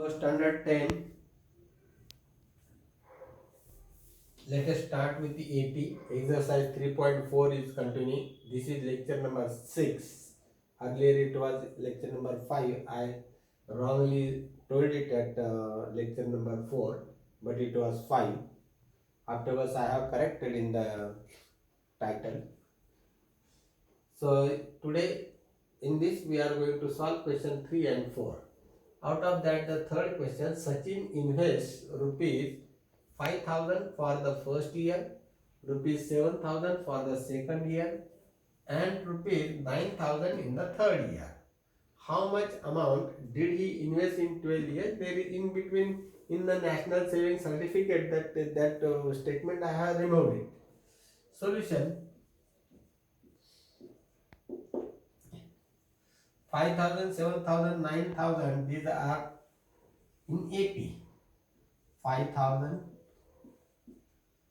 Standard 10. Let us start with the AP. Exercise 3.4 is continuing. This is lecture number 6. Earlier it was lecture number 5. I wrongly told it at lecture number 4, but it was 5. Afterwards I have corrected in the title. So today in this we are going to solve question 3 and 4. Out of that, the third question, Sachin invests rupees 5,000 for the first year, rupees 7,000 for the second year, and rupees 9,000 in the third year. How much amount did he invest in 12 years? There is in between in the National Savings Certificate that statement I have removed it. Solution: 5,000, 7,000, 9,000. These are in AP. 5,000,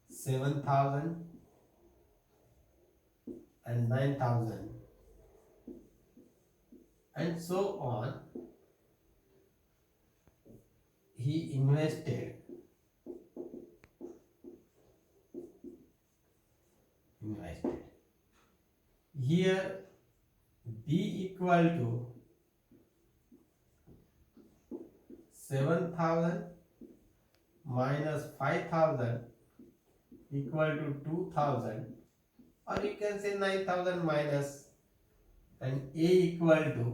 7,000 and 9,000 and so on. He invested here. B equal to 7,000 minus 5,000 equal to 2,000, or you can say 9,000 minus, and A equal to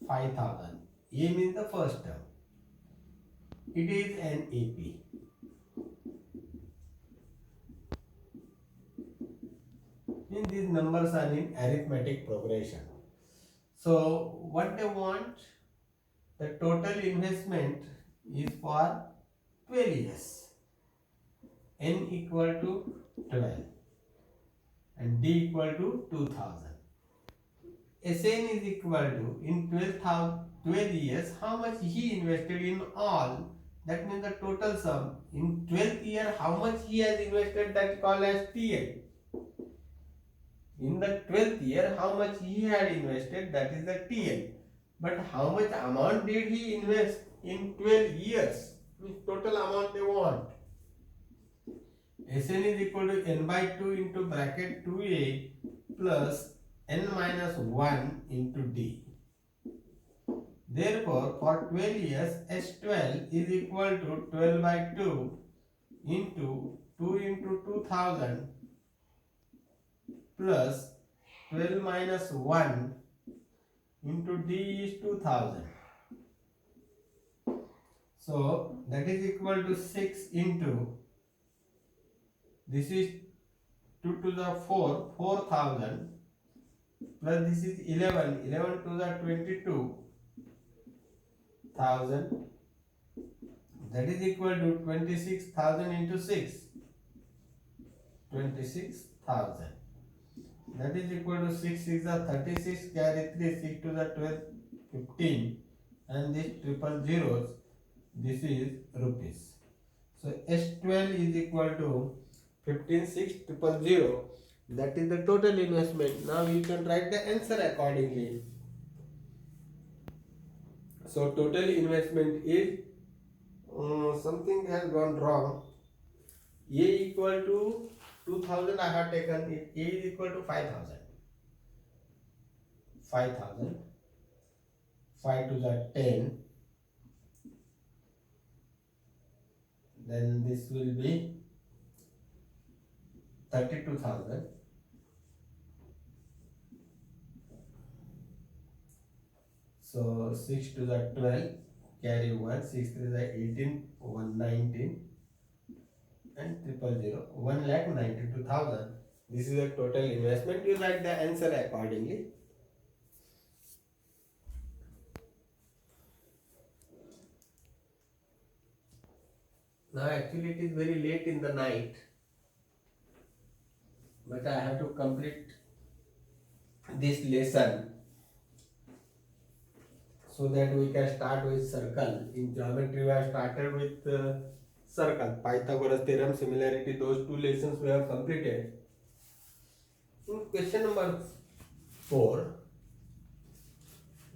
5,000. A means the first term. It is an AP. Means these numbers are in arithmetic progression. So what they want, the total investment is for 12 years. N equal to 12 and D equal to 2000. Sn is equal to in 12 years how much he invested in all. That means the total sum in 12th year how much he has invested, that called as TL. In the 12th year how much he had invested, that is the TL. But how much amount did he invest in 12 years? Means total amount they want. Sn is equal to n by 2 into bracket 2a plus n minus 1 into d. Therefore, for 12 years, S12 is equal to 12 by 2 into 2 into 2000 plus 12 minus 1 into d is 2000. So, that is equal to 6 into, this is 2 to the 4, 4000 plus this is 11, 11 to the 22,000, that is equal to 26,000 into 6, 26,000. That is equal to 6 is the 36, carry 3, 6 to the 12, 15, and this triple zeros, this is rupees. So S12 is equal to 15,600. That is the total investment. Now you can write the answer accordingly. So total investment is something has gone wrong. A equal to 2000 I have taken it. A is equal to 5,000. 5,000. 5 to the 10. Then this will be 32,000. So 6 to the 12, carry 1, 6 to the 18, 119 and 000, 1,92,000. This is the total investment. You write the answer accordingly. Now actually it is very late in the night, but I have to complete this lesson so that we can start with circle. In geometry we have started with circle. Pythagoras theorem, similarity, those two lessons we have completed. In question number 4,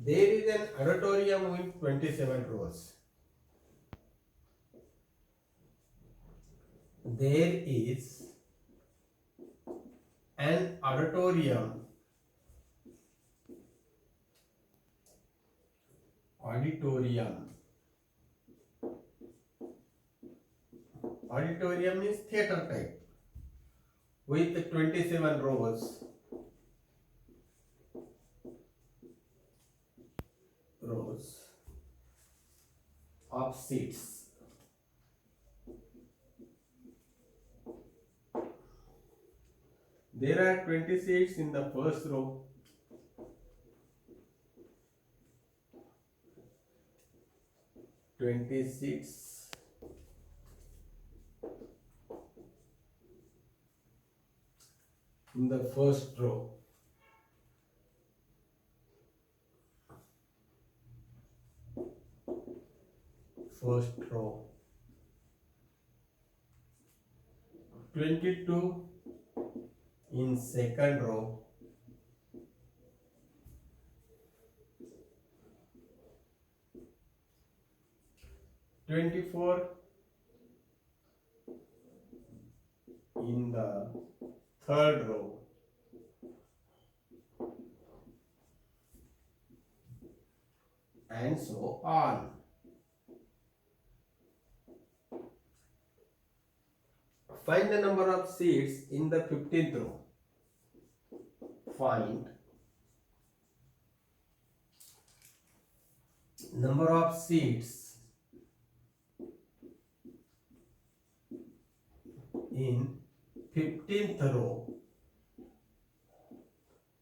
there is an auditorium with 27 rows. There is an auditorium auditorium is theater type with 27 rows of seats. There are 20 seats in the first row, 20 seats in the first row. First row. 22 in second row. 24 in the third row. And so on. Find the number of seats in the 15th row. Find number of seats in 15th row.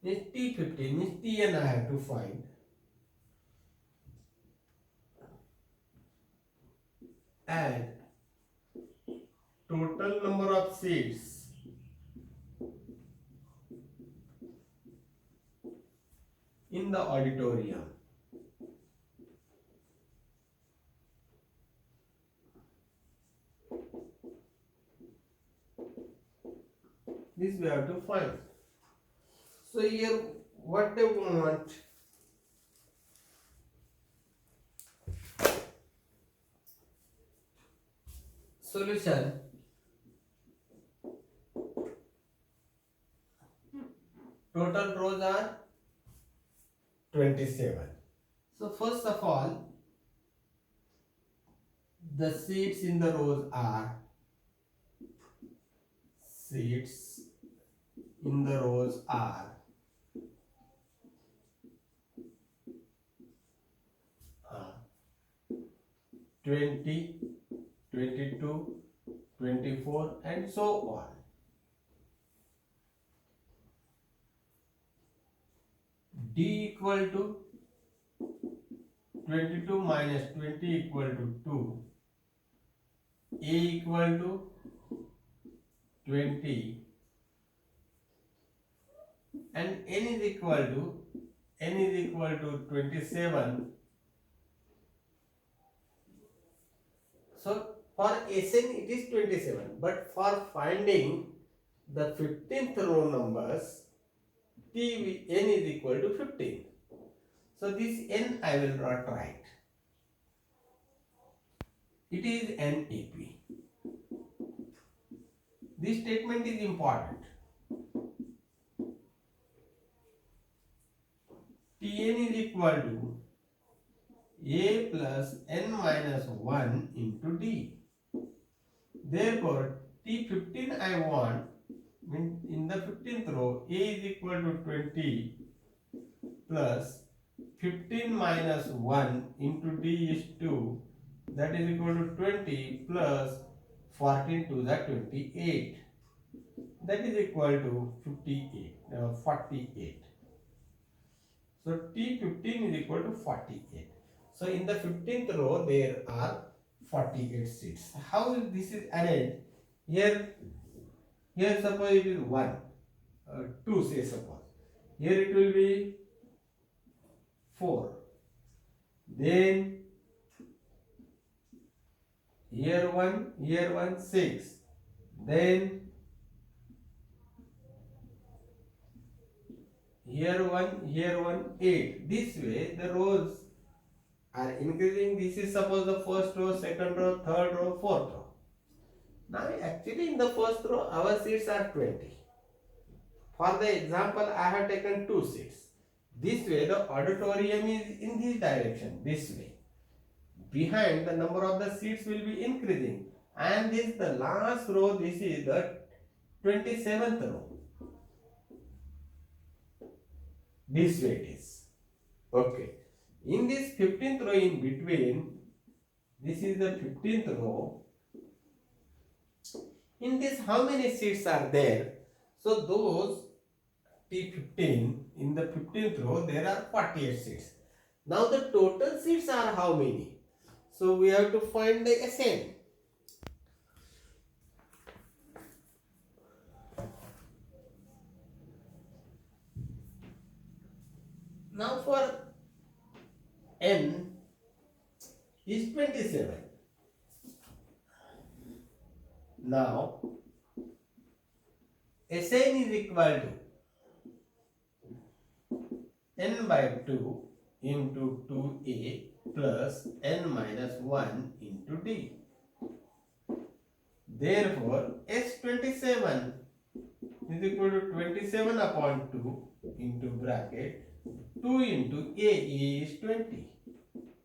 Is T15, is Tn I have to find. And total number of seats in the auditorium. This we have to find. So here what they want, solution. Total rows are 27. So first of all, the seats in the rows are seats in the rows are 20, 22, 24 and so on. D equal to 22 minus 20 equal to 2. A equal to 20 and n is equal to 27. So for Sn it is 27, but for finding the 15th row numbers, n is equal to 15. So this n I will not write. It is NAP. This statement is important. Tn is equal to A plus n minus 1 into D. Therefore, T15 I want, in the 15th row, A is equal to 20 plus 15 minus 1 into D is 2, that is equal to 20 plus 14 to the 28, that is equal to 48. So T15 is equal to 48. So in the 15th row there are 48 seats. How this is arranged? Here suppose it is 1, 2 say suppose. Here it will be 4. Then here 1, 6. Then here 1, here 1, 8. This way the rows are increasing. This is suppose the first row, second row, third row, fourth row. Now actually in the first row our seats are 20. For the example I have taken 2 seats. This way the auditorium is in this direction, this way. Behind the number of the seats will be increasing, and this the last row, this is the 27th row. This way it is. Okay. In this 15th row in between, this is the 15th row. In this how many seats are there? So those T15, in the 15th row there are 48 seats. Now the total seats are how many? So we have to find the SN. Now for N is 27. Now SN is equal to N by 2 into 2A plus N minus 1 into D. Therefore, S27 is equal to 27 upon 2 into bracket 2 into A is 20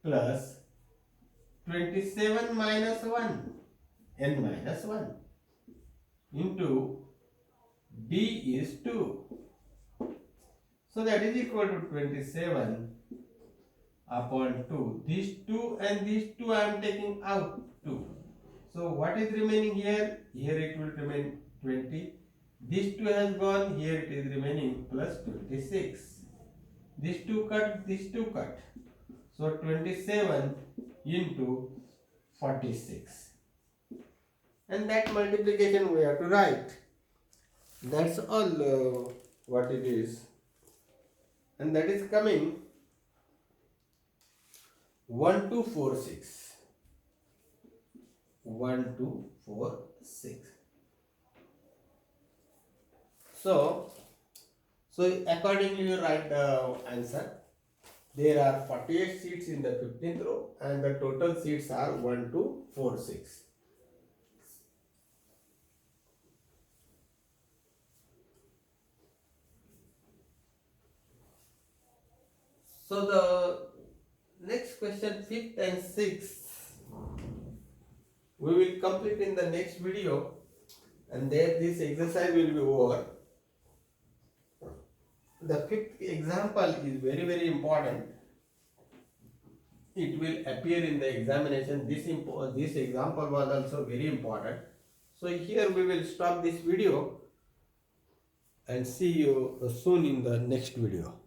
plus 27 minus 1 N minus 1 into D is 2. So that is equal to 27 upon 2. These 2 and these 2 I am taking out 2. So what is remaining here? Here it will remain 20. This 2 has gone. Here it is remaining plus 26. These 2 cut. These 2 cut. So 27 into 46. And that multiplication we have to write. That's all what it is. And that is coming 1246. 1246. So accordingly you write the answer. There are 48 seats in the 15th row and the total seats are 1246. So the next question, 5th and 6th, we will complete in the next video, and there this exercise will be over. The 5th example is very, very important. It will appear in the examination. This example was also very important. So here we will stop this video and see you soon in the next video.